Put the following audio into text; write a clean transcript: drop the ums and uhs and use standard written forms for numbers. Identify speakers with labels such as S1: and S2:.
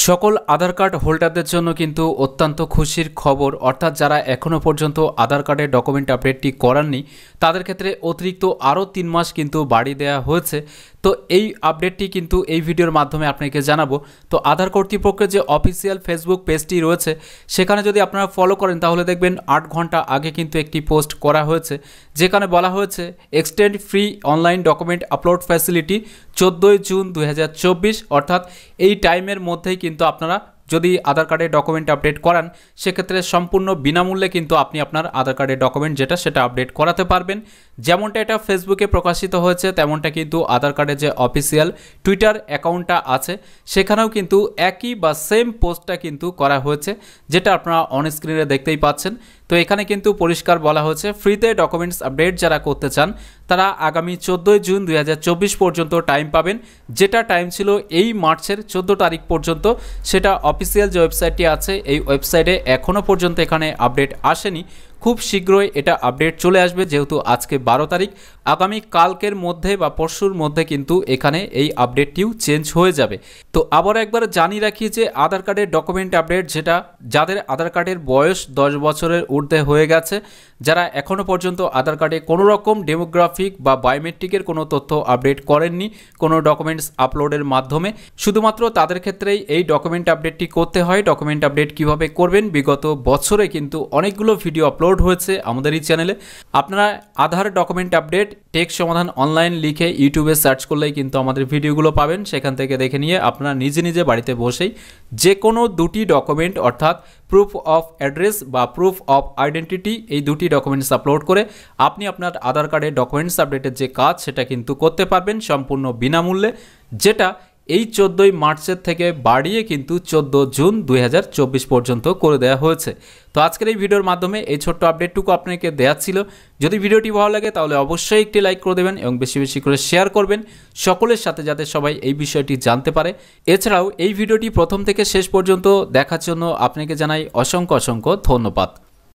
S1: সকল আধার কার্ড হোল্ডারদের জন্য কিন্তু অত্যন্ত খুশির খবর, অর্থাৎ যারা এখনও পর্যন্ত আধার কার্ডের ডকুমেন্ট আপডেটটি করাননি তাদের ক্ষেত্রে অতিরিক্ত আরও 3 মাস কিন্তু বাড়িয়ে দেওয়া হয়েছে। তো এই আপডেটটি কিন্তু এই ভিডিওর মাধ্যমে আপনাকে জানাবো। তো আধার কর্তৃপক্ষের যে অফিসিয়াল ফেসবুক পেজটি রয়েছে সেখানে যদি আপনারা ফলো করেন তাহলে দেখবেন 8 ঘন্টা আগে কিন্তু একটি পোস্ট করা হয়েছে, যেখানে বলা হয়েছে extend free online document upload facility 14 June 2024, অর্থাৎ এই টাইমের মধ্যেই কিন্তু আপনারা যদি আধার কার্ডের ডকুমেন্ট আপডেট করান সেক্ষেত্রে সম্পূর্ণ বিনামূল্যে কিন্তু আপনি আপনার আধার কার্ডের ডকুমেন্ট সেটা আপডেট করাতে পারবেন। যেমনটা এটা ফেসবুকে প্রকাশিত হয়েছে তেমনটা কিন্তু আধার কার্ডের যে অফিসিয়াল টুইটার অ্যাকাউন্টটা আছে সেখানেও কিন্তু একই বা সেম পোস্টটা কিন্তু করা হয়েছে, যেটা আপনারা অন স্ক্রিনে দেখতেই পাচ্ছেন। তো এখানে কিন্তু পরিষ্কার বলা হয়েছে ফ্রিতে ডকুমেন্টস আপডেট যারা করতে চান তারা আগামী 14 জুন 2024 পর্যন্ত টাইম পাবেন, যেটা টাইম ছিল এই মার্চের 14 তারিখ পর্যন্ত। সেটা অফিসিয়াল যে ওয়েবসাইটটি আছে এই ওয়েবসাইটে এখনও পর্যন্ত এখানে আপডেট আসেনি, খুব শীঘ্রই এটা আপডেট চলে আসবে। যেহেতু আজকে 12 তারিখ, আগামী কালকের মধ্যে বা পরশুর মধ্যে কিন্তু এখানে এই আপডেটটিও চেঞ্জ হয়ে যাবে। তো আবার একবার জানিয়ে রাখি যে আধার কার্ডের ডকুমেন্ট আপডেট যেটা যাদের আধার কার্ডের বয়স 10 বছরের ঊর্ধ্বে হয়ে গেছে, যারা এখনও পর্যন্ত আধার কার্ডে কোনো রকম ডেমোগ্রাফিক বা বায়োমেট্রিকের কোনো তথ্য আপডেট করেননি কোনো ডকুমেন্টস আপলোডের মাধ্যমে, শুধুমাত্র তাদের ক্ষেত্রেই এই ডকুমেন্ট আপডেটটি করতে হয়। ডকুমেন্ট আপডেট কিভাবে করবেন বিগত বছরে কিন্তু অনেকগুলো ভিডিও আপলোড হয়েছে আমাদের এই চ্যানেলে। আপনারা আধার ডকুমেন্ট আপডেট টেক সমাধান অনলাইন লিখে ইউটিউবে সার্চ করলেই কিন্তু আমাদের ভিডিওগুলো পাবেন, সেখান থেকে দেখে নিয়ে আপনারা নিজে নিজে বাড়িতে বসেই যে কোনো দুটি ডকুমেন্ট অর্থাৎ প্রুফ অফ অ্যাড্রেস বা প্রুফ অফ আইডেন্টিটি এই দুটি ডকুমেন্টস আপলোড করে আপনি আপনার আধার কার্ডের ডকুমেন্টস আপডেটের যে কাজ সেটা কিন্তু করতে পারবেন সম্পূর্ণ বিনামূল্যে, যেটা এই 14 মার্চের থেকে বাড়িয়ে কিন্তু 14 জুন 2024 পর্যন্ত করে দেওয়া হয়েছে। তো আজকের এই ভিডিওর মাধ্যমে এই ছোট্ট আপডেটটুকু আপনাকে দেওয়া ছিল। যদি ভিডিওটি ভালো লাগে তাহলে অবশ্যই একটি লাইক করে দেবেন এবং বেশি বেশি করে শেয়ার করবেন সকলের সাথে, যাতে সবাই এই বিষয়টি জানতে পারে। এছাড়াও এই ভিডিওটি প্রথম থেকে শেষ পর্যন্ত দেখার জন্য আপনাকে জানাই অসংখ্য ধন্যবাদ।